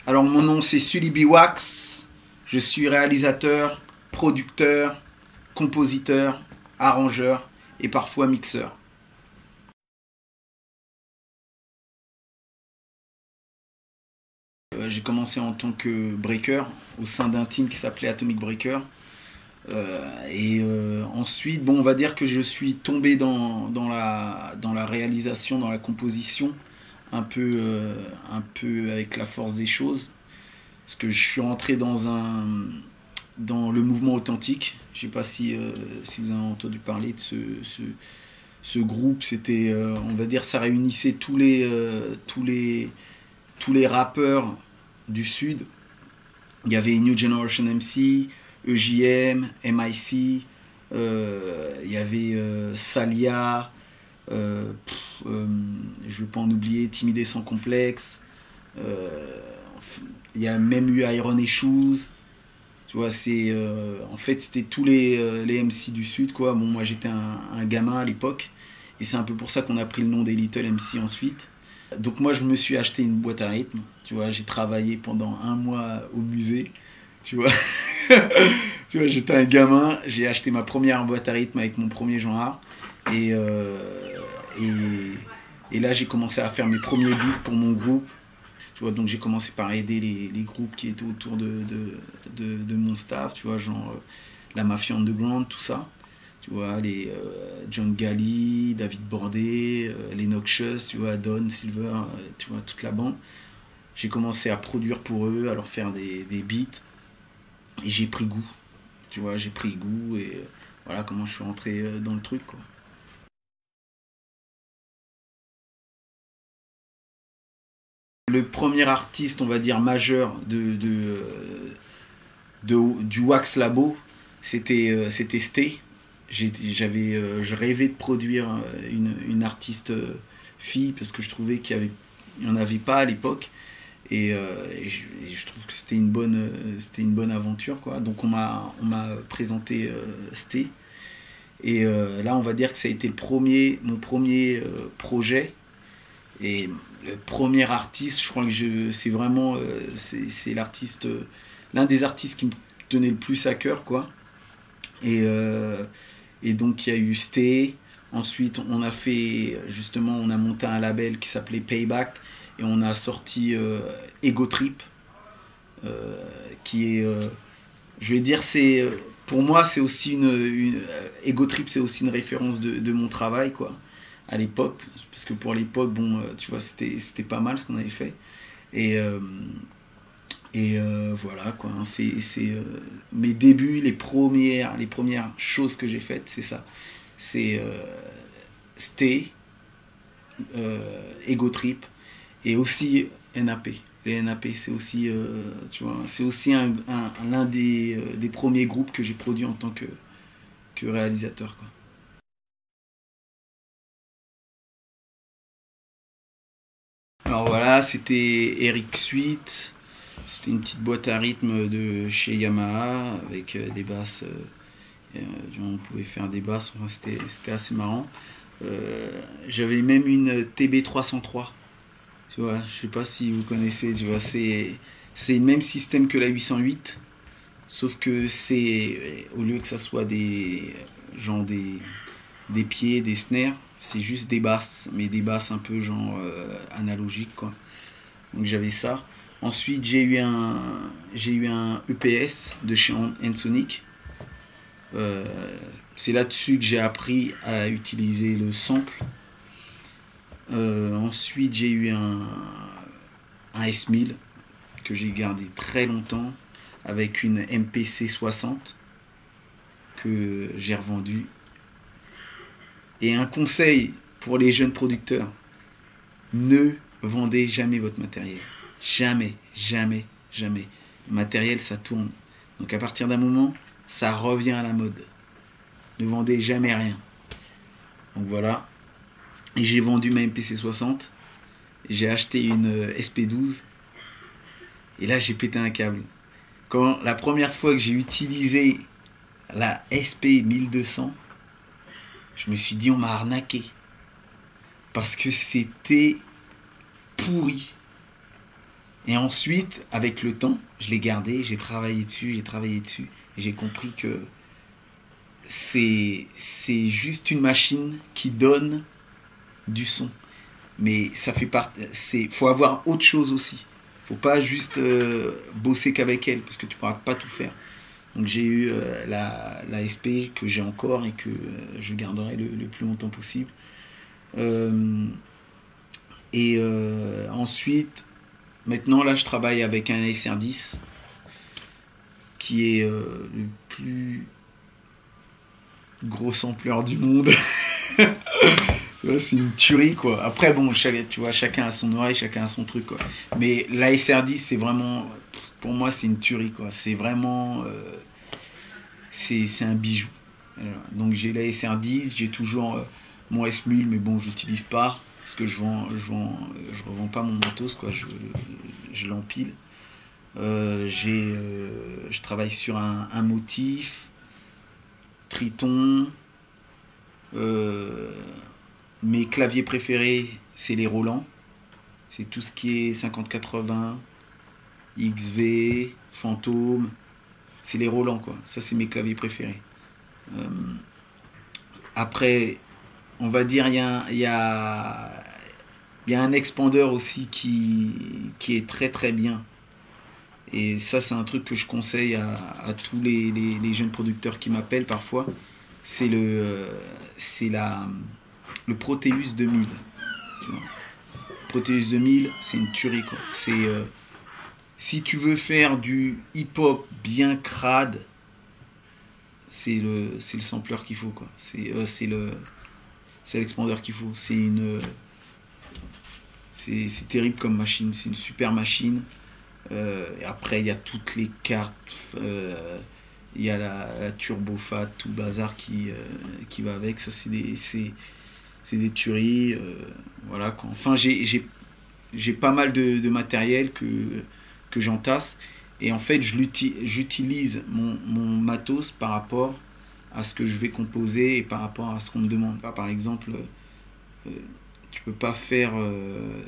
Alors mon nom c'est Sully Biwax, je suis réalisateur, producteur, compositeur, arrangeur et parfois mixeur. J'ai commencé en tant que breaker au sein d'un team qui s'appelait Atomic Breaker. Ensuite, bon, on va dire que je suis tombé dans la réalisation, dans la composition, un peu avec la force des choses. Parce que je suis rentré dans le mouvement authentique. Je ne sais pas si vous avez entendu parler de ce groupe. C'était, on va dire, ça réunissait tous les rappeurs du Sud. Il y avait New Generation MC, EJM, MIC, il y avait Salia, je ne veux pas en oublier, Timidé sans complexe. Il y a même eu Iron et Shoes. Tu vois, en fait, c'était tous les MC du Sud, quoi. Bon, moi, j'étais un gamin à l'époque. Et c'est un peu pour ça qu'on a pris le nom des Little MC ensuite. Donc moi, je me suis acheté une boîte à rythme. Tu vois, j'ai travaillé pendant un mois au musée. Tu vois, tu vois, j'étais un gamin. J'ai acheté ma première boîte à rythme avec mon premier genre. Et, et là, j'ai commencé à faire mes premiers beats pour mon groupe. Tu vois, donc j'ai commencé par aider les groupes qui étaient autour de mon staff, tu vois, genre la Mafia Underground, tout ça. Tu vois, les John Gally, David Bordet, les Noxious, tu vois, Don, Silver, tu vois, toute la bande. J'ai commencé à produire pour eux, à leur faire des beats. Et j'ai pris goût, tu vois, j'ai pris goût et voilà comment je suis rentré dans le truc, quoi. Le premier artiste, on va dire, majeur du Wax Labo, c'était Sté. Je rêvais de produire une artiste fille parce que je trouvais qu'il n'y en avait pas à l'époque. Et je trouve que c'était une bonne aventure, quoi. Donc on m'a présenté Sté. Et là, on va dire que ça a été mon premier projet. Et le premier artiste, je crois que c'est vraiment c'est l'artiste, l'un des artistes qui me tenait le plus à cœur, quoi. Et, euh, et donc il y a eu Stay. Ensuite, on a monté un label qui s'appelait Payback et on a sorti Ego Trip, qui est, je vais dire, pour moi, c'est aussi Ego Trip, c'est aussi une référence de mon travail, quoi, à l'époque, parce que pour l'époque, bon, tu vois, c'était pas mal ce qu'on avait fait. Et, euh, voilà, quoi, hein, c'est mes débuts, les premières choses que j'ai faites, c'est ça. C'est Stay, Ego Trip et aussi NAP. Les NAP, c'est aussi, tu vois, c'est aussi l'un des premiers groupes que j'ai produit en tant que réalisateur, quoi. Alors voilà, c'était Eric Suite. C'était une petite boîte à rythme de chez Yamaha avec des basses. On pouvait faire des basses, enfin, c'était assez marrant. J'avais même une TB303. Tu vois, je sais pas si vous connaissez, tu vois, c'est le même système que la 808, sauf que au lieu que ça soit genre des pieds, des snares, c'est juste des basses, mais des basses un peu genre analogiques, quoi. Donc j'avais ça. Ensuite j'ai eu un EPS de chez Ensoniq. Euh, c'est là-dessus que j'ai appris à utiliser le sample. Ensuite j'ai eu un S1000 que j'ai gardé très longtemps avec une MPC 60 que j'ai revendue. Et un conseil pour les jeunes producteurs, ne vendez jamais votre matériel. Jamais, jamais, jamais. Le matériel, ça tourne. Donc à partir d'un moment, ça revient à la mode. Ne vendez jamais rien. Donc voilà. Et j'ai vendu ma MPC 60. J'ai acheté une SP12. Et là, j'ai pété un câble. Quand la première fois que j'ai utilisé la SP 1200, je me suis dit on m'a arnaqué. Parce que c'était pourri. Et ensuite, avec le temps, je l'ai gardé, j'ai travaillé dessus, et j'ai compris que c'est juste une machine qui donne du son. Mais ça fait partie. Faut avoir autre chose aussi. Faut pas juste bosser qu'avec elle, parce que tu pourras pas tout faire. Donc j'ai eu la SP que j'ai encore et que je garderai le plus longtemps possible. Euh, ensuite, maintenant là, je travaille avec un SR10 qui est le plus gros sampleur du monde. Ouais, c'est une tuerie quoi. Après bon, tu vois, chacun a son oreille, chacun a son truc quoi. Mais la SR10 c'est vraiment, pour moi c'est une tuerie quoi. C'est vraiment, c'est un bijou. Voilà. Donc j'ai la SR10, j'ai toujours mon S1000 mais bon j'utilise pas parce que je revends pas mon matos quoi. Je l'empile. Je travaille sur un motif, Triton. Euh, Mes claviers préférés, c'est les Roland. C'est tout ce qui est 5080, XV, Fantôme. C'est les Roland, quoi. Ça, c'est mes claviers préférés. Euh, Après, on va dire, il y a un expander aussi qui est très très bien. Et ça, c'est un truc que je conseille à tous les jeunes producteurs qui m'appellent parfois. C'est le Proteus 2000. Tu vois. Proteus 2000, c'est une tuerie quoi. Si tu veux faire du hip-hop bien crade, c'est le sampler qu'il faut quoi. C'est l'expander qu'il faut. C'est terrible comme machine. C'est une super machine. Et après, il y a toutes les cartes. Il y a la turbofat, tout le bazar qui va avec. Ça, c'est des tueries. Voilà quoi. Enfin, j'ai pas mal de matériel que j'entasse. Et en fait, j'utilise mon matos par rapport à ce que je vais composer et par rapport à ce qu'on me demande. Par exemple, euh, tu peux pas faire,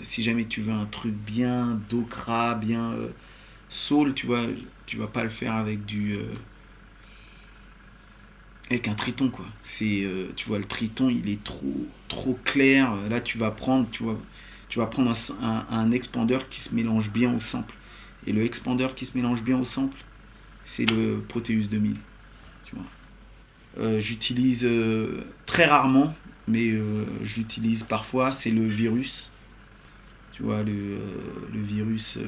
si jamais tu veux un truc bien docra, bien soul, tu vas pas le faire avec un triton quoi. Tu vois le triton, il est trop clair. Là, tu vas prendre un expander qui se mélange bien au sample. Et le expander qui se mélange bien au sample, c'est le Proteus 2000. Tu vois. J'utilise très rarement, mais j'utilise parfois, c'est le virus. Tu vois, le virus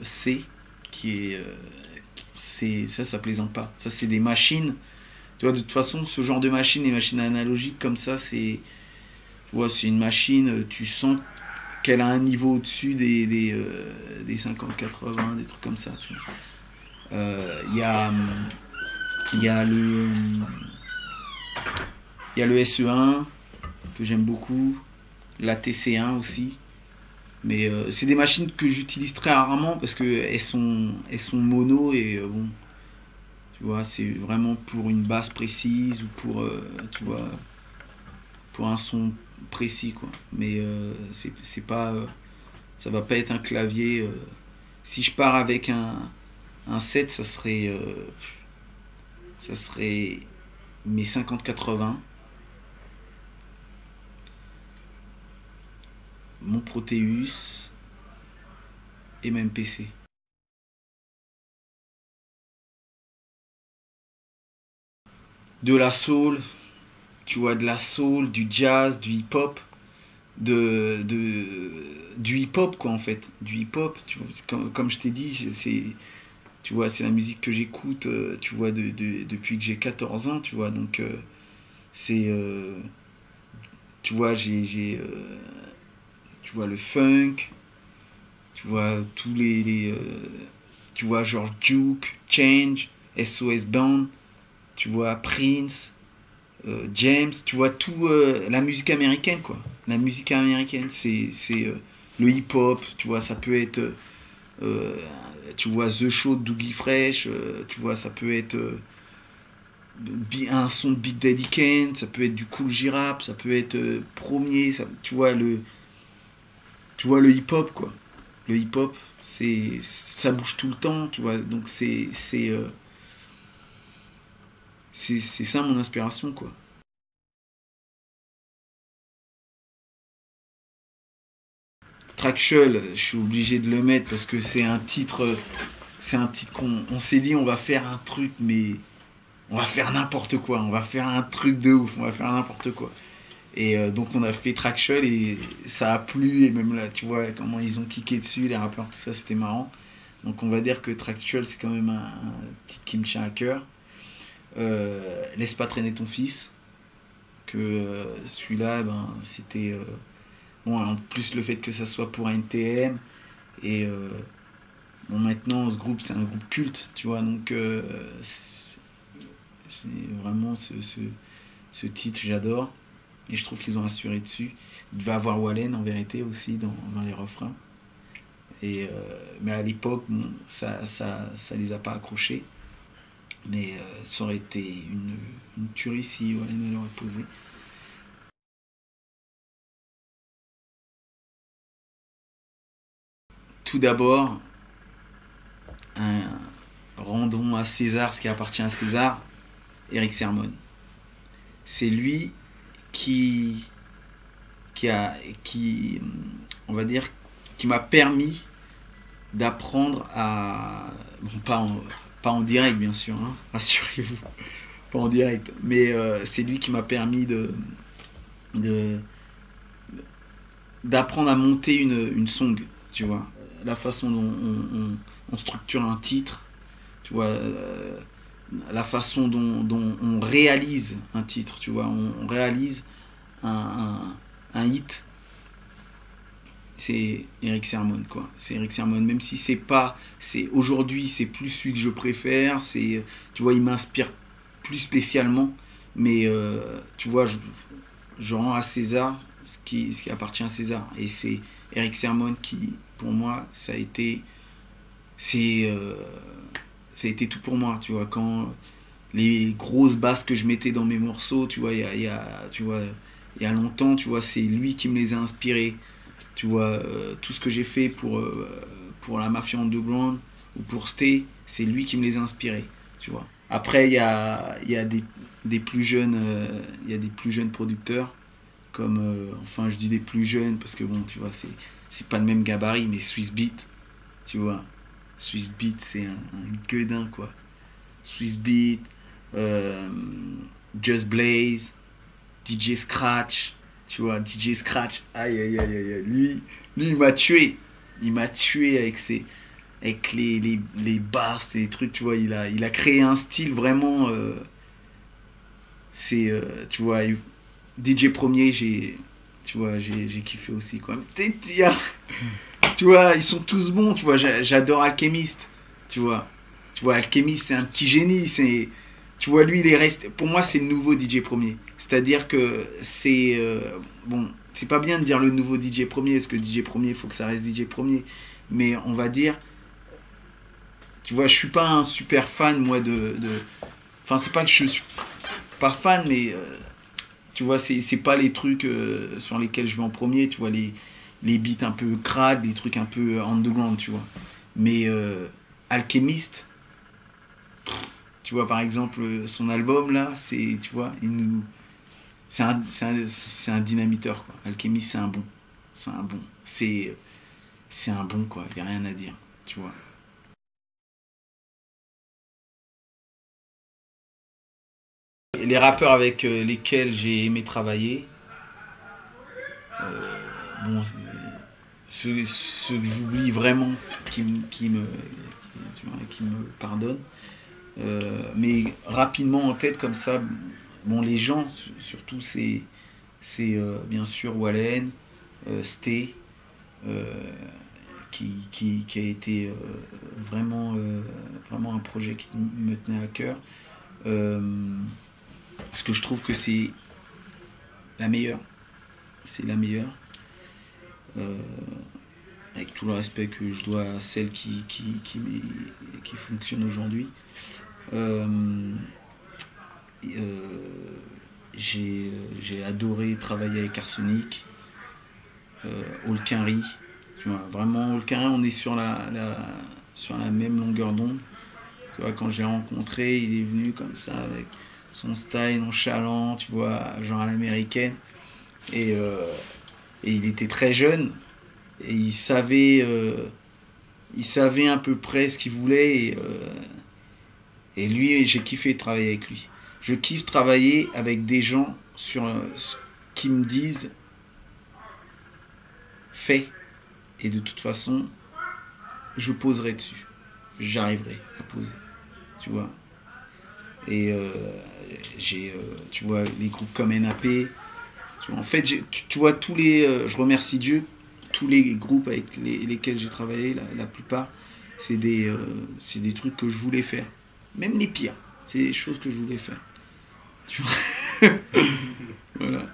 C, qui est. Ça plaisante pas. Ça, c'est des machines. Tu vois, de toute façon, ce genre de machine, les machines analogiques comme ça, tu vois, c'est une machine, tu sens qu'elle a un niveau au-dessus des 50-80, des trucs comme ça. Tu vois. Il y a il y a le SE1 que j'aime beaucoup, la TC1 aussi. Mais c'est des machines que j'utilise très rarement parce qu'elles sont mono et bon, tu vois, c'est vraiment pour une basse précise ou pour, tu vois, pour un son précis quoi. Mais c'est pas, ça va pas être un clavier. Si je pars avec un set, ça serait mes 50-80, mon Proteus et même PC. De la soul, tu vois, de la soul, du jazz, du hip-hop, du hip-hop quoi en fait, du hip-hop. Tu vois, comme je t'ai dit, tu vois, c'est la musique que j'écoute, tu vois, depuis que j'ai 14 ans, tu vois, donc c'est, tu vois, tu vois, le funk, tu vois, tu vois, genre Duke, Change, SOS Band, tu vois, Prince, James, tu vois, tout, la musique américaine, quoi. La musique américaine, c'est le hip-hop, tu vois, ça peut être, euh, tu vois, The Show de Doogie Fresh, tu vois, ça peut être un son de Big Daddy Kane, ça peut être du Cool J-Rap, ça peut être premier, tu vois, tu vois le hip-hop, quoi. Le hip-hop, Ça bouge tout le temps, tu vois. Donc c'est ça mon inspiration, quoi. Trackshell, je suis obligé de le mettre parce que c'est un titre qu'on s'est dit on va faire un truc, mais on va faire n'importe quoi, on va faire un truc de ouf, on va faire n'importe quoi. Et donc on a fait Trackshell et ça a plu, et même là tu vois comment ils ont kické dessus, les rappeurs, tout ça, c'était marrant. Donc on va dire que Trackshell c'est quand même un titre qui me tient à cœur. Laisse pas traîner ton fils, que celui-là ben, c'était bon, en plus le fait que ça soit pour NTM, et bon, maintenant ce groupe c'est un groupe culte, tu vois, donc c'est vraiment ce titre j'adore, et je trouve qu'ils ont assuré dessus. Il devait avoir Wallen en vérité aussi dans les refrains, et mais à l'époque bon, ça les a pas accrochés, mais ça aurait été une tuerie si Wallen l'aurait posé. Tout d'abord, rendons à César ce qui appartient à César, Eric Sermon. C'est lui qui, qui a, qui, on va dire, qui m'a permis d'apprendre à, bon, pas en direct bien sûr, hein, rassurez-vous, pas en direct, mais c'est lui qui m'a permis de d'apprendre à monter une song, tu vois, la façon dont on structure un titre, tu vois, la façon dont on réalise un titre, tu vois, on réalise un hit, c'est Eric Sermon, quoi. C'est Eric Sermon, même si c'est pas, c'est aujourd'hui, c'est plus celui que je préfère, c'est, tu vois, il m'inspire plus spécialement, mais tu vois, je rends à César ce qui appartient à César, et c'est Eric Sermon qui, pour moi, c'est, ça a été tout pour moi, tu vois, quand les grosses basses que je mettais dans mes morceaux, tu vois, tu vois, il y a longtemps, tu vois, c'est lui qui me les a inspirés. Tu vois, tout ce que j'ai fait pour la Mafia Underground ou pour Stay, c'est lui qui me les a inspirés, tu vois. Après, il y a des plus jeunes, il y a des plus jeunes producteurs, comme, enfin, je dis des plus jeunes parce que bon, tu vois, c'est pas le même gabarit, mais Swiss Beat, tu vois. Swiss Beat, c'est un gueudin, quoi. Swiss Beat, euh, Just Blaze, DJ Scratch, tu vois, DJ Scratch, aïe aïe aïe aïe, lui il m'a tué. Il m'a tué avec avec les basses, les trucs, tu vois, il a créé un style vraiment, tu vois, DJ Premier, tu vois, j'ai kiffé aussi, quoi. Tu vois, ils sont tous bons, tu vois, j'adore Alchemist, tu vois. Tu vois, Alchemist, c'est un petit génie, tu vois, lui, il est resté, pour moi, c'est le nouveau DJ Premier. C'est-à-dire que c'est, bon, c'est pas bien de dire le nouveau DJ Premier, parce que DJ Premier, il faut que ça reste DJ Premier. Mais on va dire, tu vois, je suis pas un super fan, moi, enfin, c'est pas que je suis pas fan, mais tu vois, c'est pas les trucs sur lesquels je vais en premier, tu vois, les beats un peu crades, les trucs un peu underground, tu vois. Mais Alchemist, tu vois, par exemple, son album là, c'est, tu vois, c'est un dynamiteur, quoi. Alchemist, c'est un bon. C'est un bon. C'est un bon, quoi. Il n'y a rien à dire, tu vois. Les rappeurs avec lesquels j'ai aimé travailler, bon, ceux que j'oublie vraiment, tu vois, qui me pardonnent. Mais rapidement en tête comme ça, bon, les gens, surtout, c'est bien sûr Wallen, Stay, euh, qui a été vraiment un projet qui me tenait à cœur. Euh, parce que je trouve que c'est la meilleure. C'est la meilleure. Euh, avec tout le respect que je dois à celle qui fonctionne aujourd'hui. Euh, euh, j'ai adoré travailler avec Arsenic, Holkinry, Tu vois, vraiment, le carré, on est sur sur la même longueur d'onde. Tu vois, quand je l'ai rencontré, il est venu comme ça, avec son style nonchalant, tu vois, genre à l'américaine. Et, euh, et il était très jeune, et il savait à peu près ce qu'il voulait, et lui, j'ai kiffé travailler avec lui. Je kiffe travailler avec des gens qui me disent fais, et de toute façon, je poserai dessus. J'arriverai à poser, tu vois. Et tu vois, les groupes comme NAP. Tu vois, en fait, tu vois, je remercie Dieu, tous les groupes avec lesquels j'ai travaillé, la plupart, c'est des trucs que je voulais faire. Même les pires, c'est des choses que je voulais faire. Tu vois. Voilà.